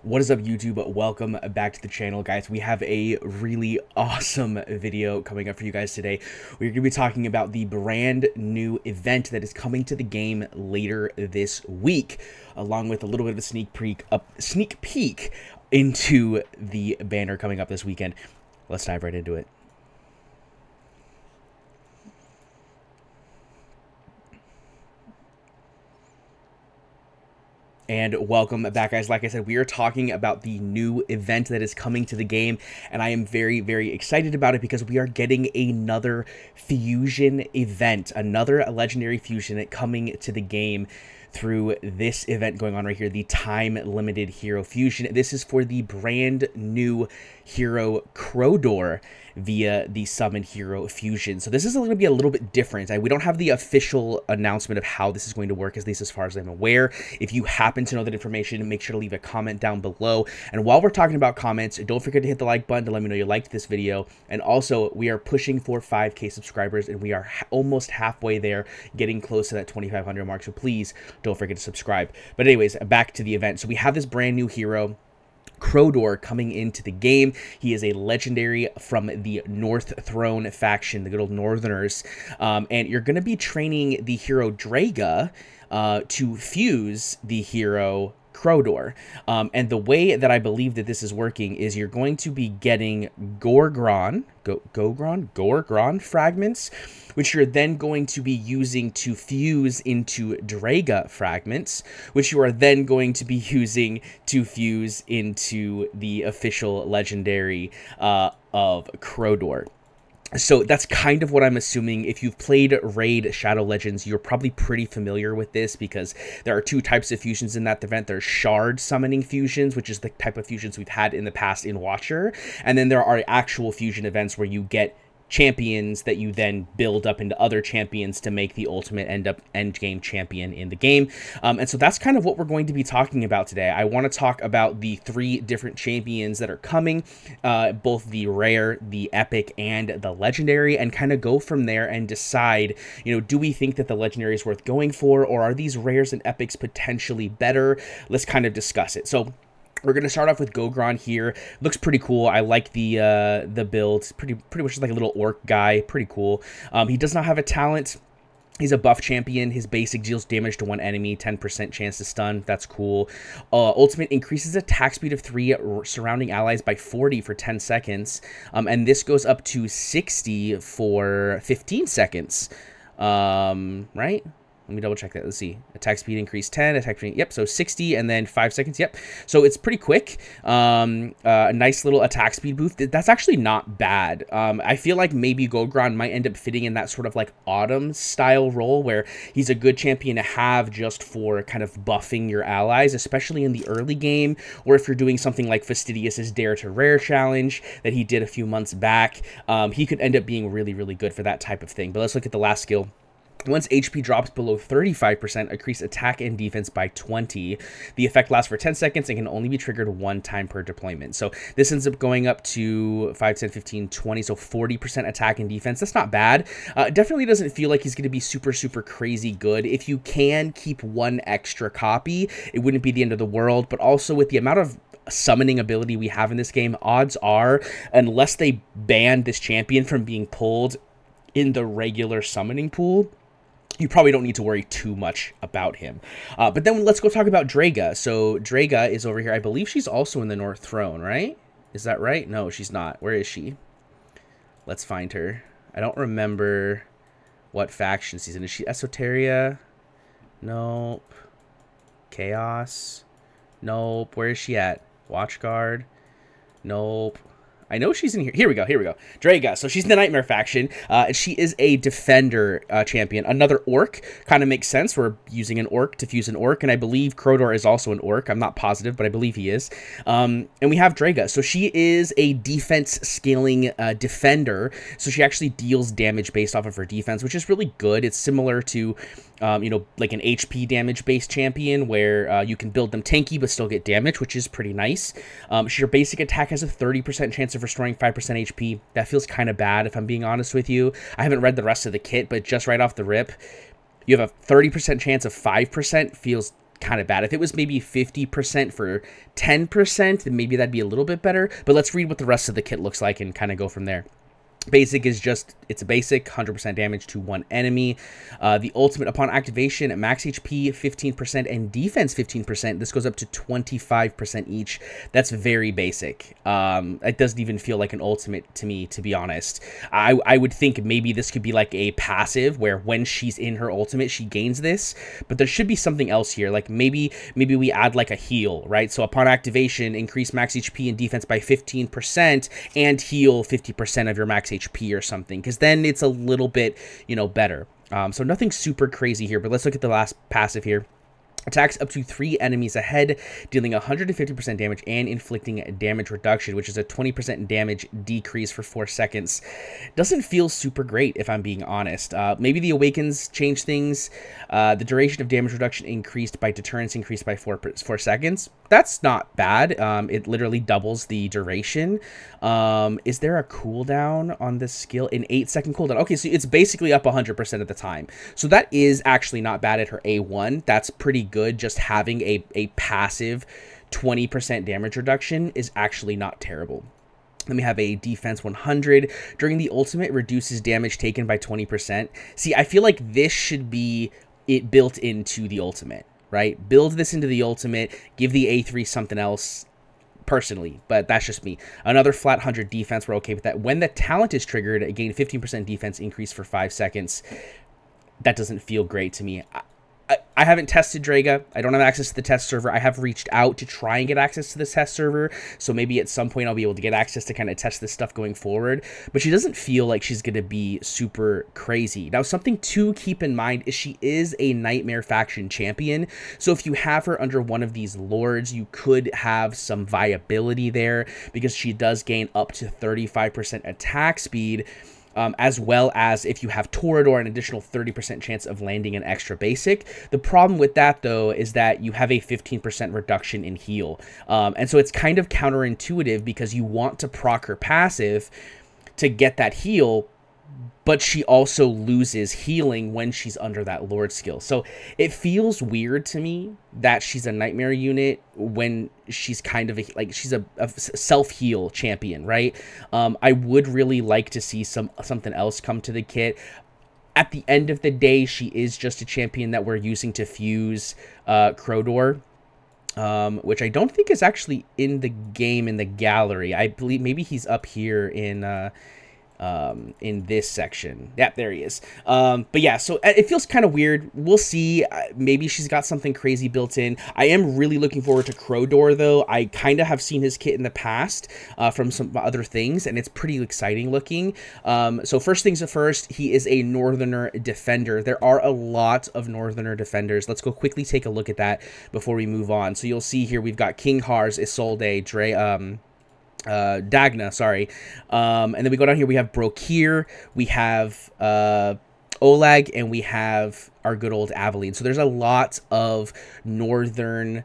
What is up, YouTube? Welcome back to the channel, guys. We have a really awesome video coming up for you guys today. We're going to be talking about the brand new event that is coming to the game later this week, along with a little bit of a sneak peek into the banner coming up this weekend. Let's dive right into it. And welcome back, guys. Like I said, we are talking about the new event that is coming to the game, and I am very, very excited about it because we are getting another fusion event, another legendary fusion coming to the game through this event going on right here, the time-limited hero fusion. This is for the brand new hero Crowdor via the summon hero fusion. So this is going to be a little bit different. We don't have the official announcement of how this is going to work, at least as far as I'm aware. If you happen to know that information, make sure to leave a comment down below. And while we're talking about comments, don't forget to hit the like button to let me know you liked this video. And also, we are pushing for 5K subscribers, and we are almost halfway there, getting close to that 2,500 mark. So please don't forget to subscribe. But anyways, back to the event. So we have this brand new hero, Crowdor, coming into the game. He is a legendary from the North Throne faction, the good old Northerners, and you're going to be training the hero Draga to fuse the hero Crowdor. And the way that I believe that this is working is you're going to be getting Gorgon fragments, which you're then going to be using to fuse into Draga fragments, which you are then going to be using to fuse into the official legendary of Crowdor. So that's kind of what I'm assuming. If you've played Raid Shadow Legends, you're probably pretty familiar with this because there are two types of fusions in that event. There's shard summoning fusions, which is the type of fusions we've had in the past in Watcher. And then there are actual fusion events where you get champions that you then build up into other champions to make the ultimate end game champion in the game. And so that's kind of what we're going to be talking about today. I want to talk about the 3 different champions that are coming, both the rare, the epic, and the legendary, and kind of go from there and decide, you know, do we think that the legendary is worth going for, or are these rares and epics potentially better? Let's kind of discuss it. So we're going to start off with Gorgon here. Looks pretty cool. I like the build. It's pretty much just like a little orc guy. Pretty cool. He does not have a talent. He's a buff champion. His basic deals damage to one enemy, 10% chance to stun. That's cool. Ultimate increases attack speed of 3 surrounding allies by 40 for 10 seconds. And this goes up to 60 for 15 seconds. Right? Let me double check that. Let's see. Attack speed increase 10. Attack speed. Yep. So 60 and then 5 seconds. Yep. So it's pretty quick. A nice little attack speed boost. That's actually not bad. I feel like maybe Gorgon might end up fitting in that sort of like autumn style role where he's a good champion to have just for kind of buffing your allies, especially in the early game, or if you're doing something like Fastidious' Dare to Rare challenge that he did a few months back. He could end up being really, really good for that type of thing. But let's look at the last skill. Once HP drops below 35%, increase attack and defense by 20. The effect lasts for 10 seconds and can only be triggered 1 time per deployment. So this ends up going up to 5, 10, 15, 20, so 40% attack and defense. That's not bad. Definitely doesn't feel like he's going to be super, super crazy good. If you can keep 1 extra copy, it wouldn't be the end of the world. But also with the amount of summoning ability we have in this game, odds are, unless they ban this champion from being pulled in the regular summoning pool, you probably don't need to worry too much about him. But then let's go talk about Draga. So Draga is over here. I believe she's also in the North Throne, right? Is that right? No, she's not. Where is she? Let's find her. I don't remember what faction she's in. Is she Esoteria? Nope. Chaos? Nope. Where is she at? Watchguard? Nope. I know she's in here. Here we go. Here we go. Draga. So she's in the Nightmare faction. She is a defender champion. Another orc. Kind of makes sense. We're using an orc to fuse an orc. And I believe Crowdor is also an orc. I'm not positive, but I believe he is. And we have Draga. So she is a defense scaling defender. So she actually deals damage based off of her defense, which is really good. It's similar to you know, like an HP damage-based champion where you can build them tanky but still get damage, which is pretty nice. Your basic attack has a 30% chance of restoring 5% HP. That feels kind of bad, if I'm being honest with you. I haven't read the rest of the kit, but just right off the rip, you have a 30% chance of 5% feels kind of bad. If it was maybe 50% for 10%, then maybe that'd be a little bit better. But let's read what the rest of the kit looks like and kind of go from there. Basic is just, it's a basic, 100% damage to one enemy. The ultimate, upon activation, max HP 15% and defense 15%. This goes up to 25% each. That's very basic. It doesn't even feel like an ultimate to me, to be honest. I would think maybe this could be like a passive where when she's in her ultimate, she gains this. But there should be something else here. Like maybe we add like a heal, right? So upon activation, increase max HP and defense by 15% and heal 50% of your max HP or something, because then it's a little bit, you know, better. So nothing super crazy here, but let's look at the last passive here. Attacks up to 3 enemies ahead, dealing 150% damage and inflicting damage reduction, which is a 20% damage decrease for 4 seconds. Doesn't feel super great, if I'm being honest. Maybe the Awakens changed things. The duration of damage reduction increased by deterrence increased by 4 seconds. That's not bad. It literally doubles the duration. Is there a cooldown on this skill? An 8-second cooldown. Okay, so it's basically up 100% of the time. So that is actually not bad at her A1. That's pretty good. Just having a passive 20% damage reduction is actually not terrible. Then we have a defense 100. During the ultimate, reduces damage taken by 20%. See, I feel like this should be it built into the ultimate, right? Build this into the ultimate. Give the A3 something else, personally, but that's just me. Another flat 100 defense. We're okay with that. When the talent is triggered, gain 15% defense increase for 5 seconds. That doesn't feel great to me. I haven't tested Drega. I don't have access to the test server. I have reached out to try and get access to this test server, so maybe at some point I'll be able to get access to kind of test this stuff going forward, but she doesn't feel like she's going to be super crazy. Now, something to keep in mind is she is a Nightmare faction champion, so if you have her under one of these lords, you could have some viability there, because she does gain up to 35% attack speed, as well as if you have Torador, an additional 30% chance of landing an extra basic. The problem with that, though, is that you have a 15% reduction in heal. And so it's kind of counterintuitive, because you want to proc her passive to get that heal, but she also loses healing when she's under that Lord skill. So it feels weird to me that she's a Nightmare unit when she's kind of she's a self-heal champion, right? I would really like to see something else come to the kit. At the end of the day, she is just a champion that we're using to fuse Crodor, which I don't think is actually in the game in the gallery. I believe maybe he's up here in this section. Yeah, there he is. But yeah, so it feels kind of weird. We'll see. Maybe she's got something crazy built in. I am really looking forward to Crodor, though. I kind of have seen his kit in the past from some other things, and it's pretty exciting looking. So first things first, he is a Northerner defender. There are a lot of Northerner defenders. Let's go quickly take a look at that before we move on. So you'll see here we've got King Hars, Isolde, Dagna, sorry. And then we go down here, we have Brokir, we have Oleg, and we have our good old Aveline. So there's a lot of northern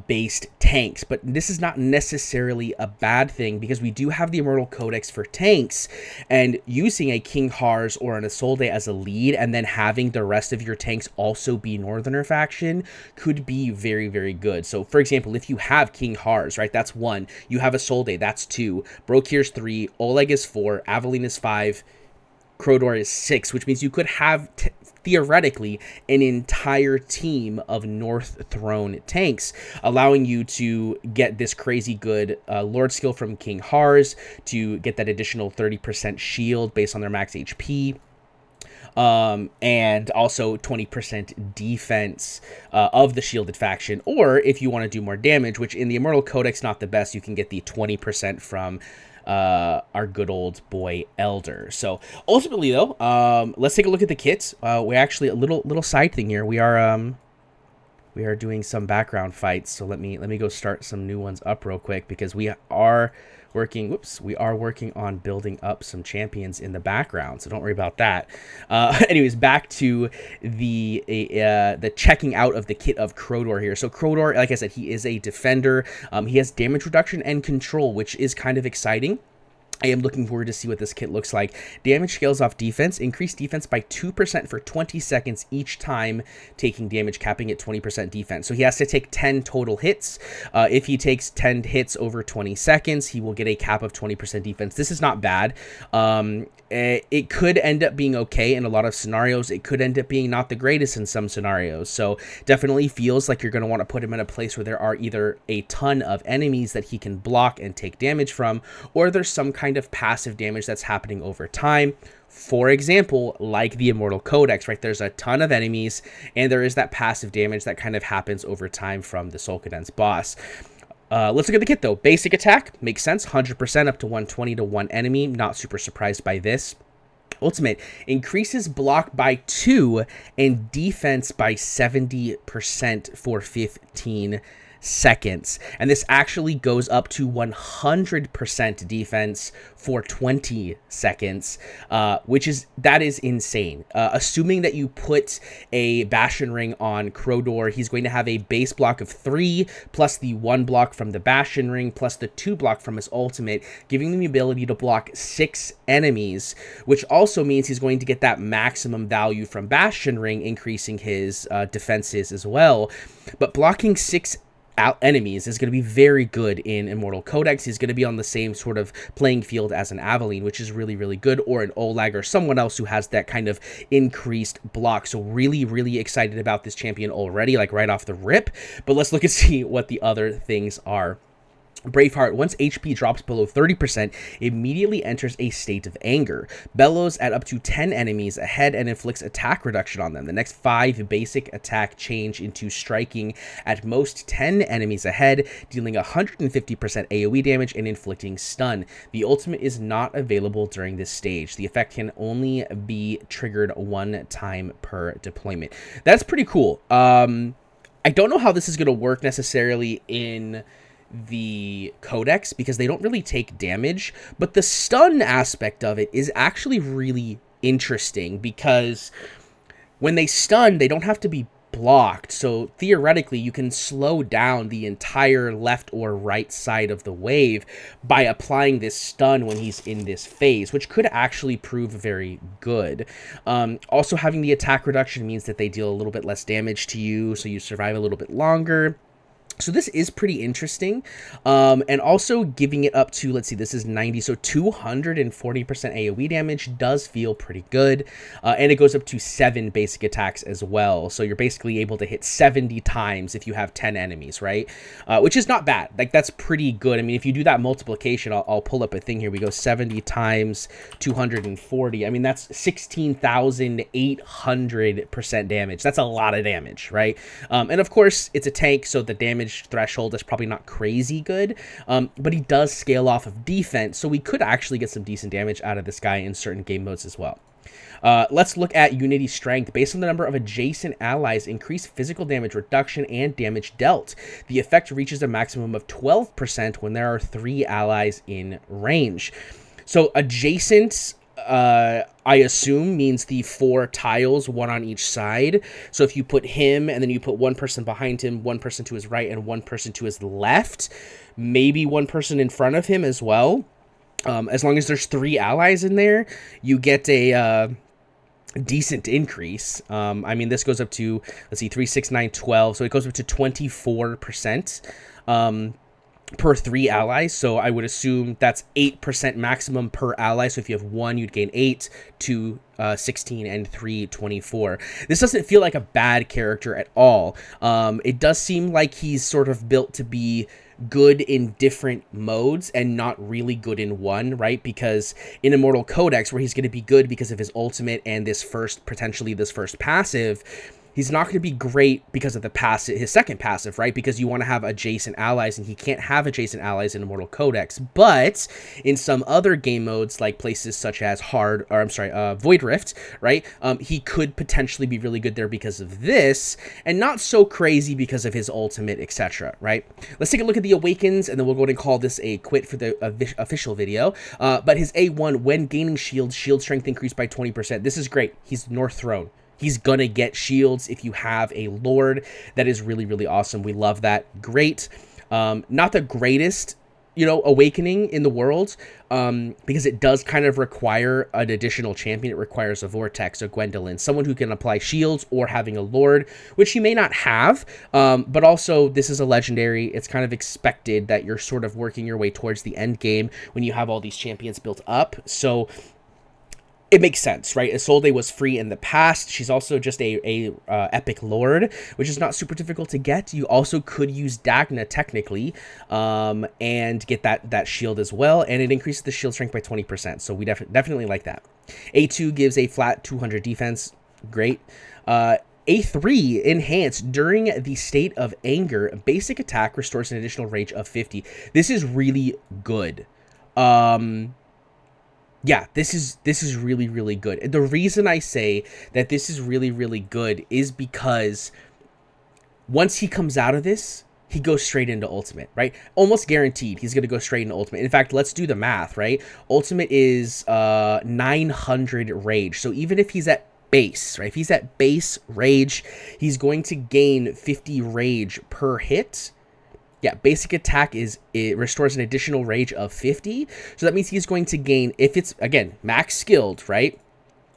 based tanks, but this is not necessarily a bad thing, because we do have the Immortal Codex for tanks, and using a King Hars or an Isolde as a lead and then having the rest of your tanks also be Northerner faction could be very, very good. So for example, if you have King Hars, right, that's 1, you have Isolde, that's 2, Brokir's 3, Oleg is 4, Aveline is 5, Crodor is 6, which means you could have theoretically an entire team of North Throne tanks, allowing you to get this crazy good Lord skill from King Hars, to get that additional 30% shield based on their max HP, and also 20% defense of the shielded faction. Or if you want to do more damage, which in the Immortal Codex not the best, you can get the 20% from our good old boy Elder. So ultimately, though, let's take a look at the kits. We actually, a little side thing here. We are doing some background fights. So let me go start some new ones up real quick, because we are working. Whoops, we are working on building up some champions in the background. So don't worry about that. Anyways, back to the checking out of the kit of Crodor here. So Crodor, like I said, he is a defender. He has damage reduction and control, which is kind of exciting. I am looking forward to see what this kit looks like. Damage scales off defense. Increase defense by 2% for 20 seconds each time taking damage, capping at 20% defense. So he has to take 10 total hits. If he takes 10 hits over 20 seconds, he will get a cap of 20% defense. This is not bad. It could end up being okay in a lot of scenarios. It could end up being not the greatest in some scenarios. So definitely feels like you're going to want to put him in a place where there are either a ton of enemies that he can block and take damage from, or there's some kind of passive damage that's happening over time. For example, like the Immortal Codex, right? There's a ton of enemies, and there is that passive damage that kind of happens over time from the Soul Cadence boss. Let's look at the kit, though. Basic attack, makes sense. 100% up to 120 to 1 enemy. Not super surprised by this. Ultimate, increases block by 2 and defense by 70% for 15 seconds. And this actually goes up to 100% defense for 20 seconds, that is insane. Assuming that you put a Bastion Ring on Crodor, he's going to have a base block of 3 plus the 1 block from the Bastion Ring plus the 2 block from his ultimate, giving him the ability to block 6 enemies, which also means he's going to get that maximum value from Bastion Ring, increasing his defenses as well. But blocking 6 enemies is going to be very good in Immortal Codex. He's going to be on the same sort of playing field as an Aveline, which is really, really good, or an Olag, or someone else who has that kind of increased block. So really, really excited about this champion already, like right off the rip. But let's look and see what the other things are. Braveheart, once HP drops below 30%, immediately enters a state of anger. Bellows at up to 10 enemies ahead and inflicts attack reduction on them. The next 5 basic attack change into striking at most 10 enemies ahead, dealing 150% AoE damage and inflicting stun. The ultimate is not available during this stage. The effect can only be triggered 1 time per deployment. That's pretty cool. I don't know how this is going to work necessarily in the Codex, because they don't really take damage, but the stun aspect of it is actually really interesting, because when they stun, they don't have to be blocked, so theoretically you can slow down the entire left or right side of the wave by applying this stun when he's in this phase, which could actually prove very good. Also, having the attack reduction means that they deal a little bit less damage to you, so you survive a little bit longer. So this is pretty interesting, and also giving it up to, let's see, this is 90, so 240% AoE damage does feel pretty good, and it goes up to 7 basic attacks as well, so you're basically able to hit 70 times if you have 10 enemies, right? Which is not bad. Like, that's pretty good. I mean, if you do that multiplication, I'll pull up a thing here. We go 70 times 240. I mean, that's 16,800% damage. That's a lot of damage, right? And of course, it's a tank, so the damage threshold is probably not crazy good, but he does scale off of defense, so we could actually get some decent damage out of this guy in certain game modes as well. Let's look at Unity Strength. Based on the number of adjacent allies, increase physical damage reduction and damage dealt. The effect reaches a maximum of 12% when there are 3 allies in range. So adjacent, I assume, means the 4 tiles, 1 on each side. So if you put him, and then you put 1 person behind him, 1 person to his right, and 1 person to his left, maybe 1 person in front of him as well. As long as there's 3 allies in there, you get a decent increase. I mean, this goes up to, let's see, 3, 6, 9, 12. So it goes up to 24%. Per 3 allies, so I would assume that's 8% maximum per ally. So if you have 1, you'd gain 8, 2, 16, and 3, 24. This doesn't feel like a bad character at all. It does seem like he's sort of built to be good in different modes and not really good in one, right? Because in Immortal Codex, where he's going to be good because of his ultimate and this potentially this first passive, he's not going to be great because of the passive, his second passive, right? Because you want to have adjacent allies, and he can't have adjacent allies in Immortal Codex. But in some other game modes, like places such as Void Rift, right? He could potentially be really good there because of this, and not so crazy because of his ultimate, etc., right? Let's take a look at the Awakens, and then we'll go ahead and call this a quit for the official video. But his A1, when gaining shield strength increased by 20%. This is great. He's North Throne. He's going to get shields if you have a Lord. That is really, really awesome. We love that. Great. Not the greatest you know, awakening in the world, because it does kind of require an additional champion. It requires a Vortex, a Gwendolyn, someone who can apply shields, or having a Lord, which you may not have, but also this is a legendary. It's kind of expected that you're sort of working your way towards the end game when you have all these champions built up. So it makes sense, right? Isolde was free in the past. She's also just a epic lord, which is not super difficult to get. You also could use Dagna technically, and get that shield as well, and it increases the shield strength by 20%. So we definitely like that. A2 gives a flat 200 defense. Great. A3 enhanced during the state of anger. Basic attack restores an additional rage of 50. This is really good. Yeah, this is really, really good. And the reason I say that this is really, really good is because once he comes out of this, he goes straight into ultimate, right? Almost guaranteed he's going to go straight into ultimate. In fact, let's do the math, right? Ultimate is 900 rage. So even if he's at base, right? If he's at base rage, he's going to gain 50 rage per hit. Yeah, basic attack it restores an additional rage of 50. So that means he's going to gain, if it's, again, max skilled, right?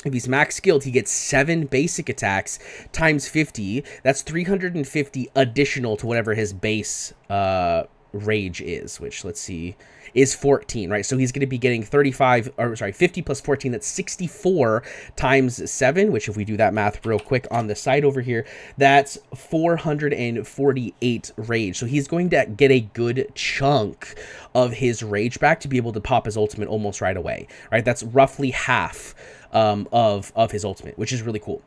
If he's max skilled, he gets 7 basic attacks times 50. That's 350 additional to whatever his base rage is, which, let's see, is 14, right? So he's going to be getting 50 plus 14, that's 64 times 7, which if we do that math real quick on the side over here, that's 448 rage. So he's going to get a good chunk of his rage back to be able to pop his ultimate almost right away, right? That's roughly half of his ultimate, which is really cool.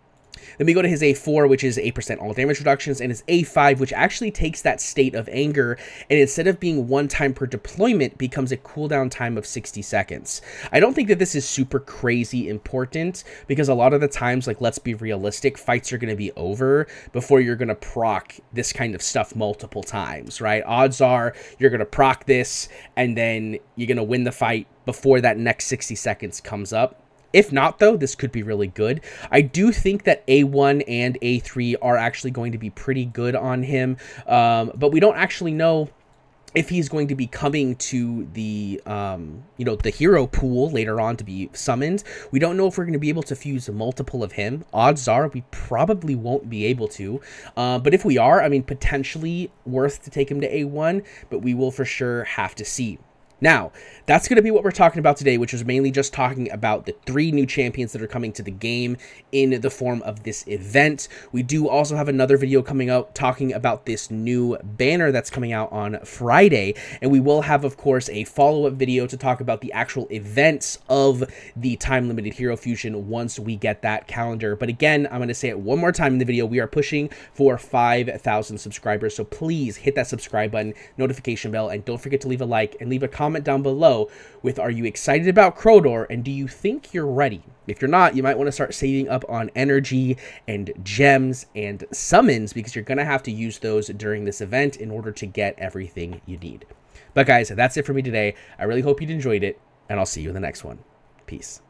Then we go to his A4, which is 8% all damage reductions, and his A5, which actually takes that state of anger, and instead of being 1 time per deployment, becomes a cooldown time of 60 seconds. I don't think that this is super crazy important, because a lot of the times, like, let's be realistic, fights are going to be over before you're going to proc this kind of stuff multiple times, right? Odds are you're going to proc this, and then you're going to win the fight before that next 60 seconds comes up. If not, though, this could be really good. I do think that A1 and A3 are actually going to be pretty good on him, but we don't actually know if he's going to be coming to the, you know, the hero pool later on to be summoned. We don't know if we're going to be able to fuse multiple of him. Odds are we probably won't be able to, but if we are, I mean, potentially worth to take him to A1, but we will for sure have to see. Now, that's going to be what we're talking about today, which is mainly just talking about the 3 new champions that are coming to the game in the form of this event. We do also have another video coming out talking about this new banner that's coming out on Friday, and we will have, of course, a follow-up video to talk about the actual events of the time-limited hero fusion once we get that calendar. But again, I'm going to say it one more time in the video, we are pushing for 5,000 subscribers, so please hit that subscribe button, notification bell, and don't forget to leave a like and leave a comment down below with, are you excited about Crowdor, and do you think you're ready? If you're not, you might want to start saving up on energy and gems and summons, because you're going to have to use those during this event in order to get everything you need. But guys, that's it for me today. I really hope you enjoyed it, and I'll see you in the next one. Peace.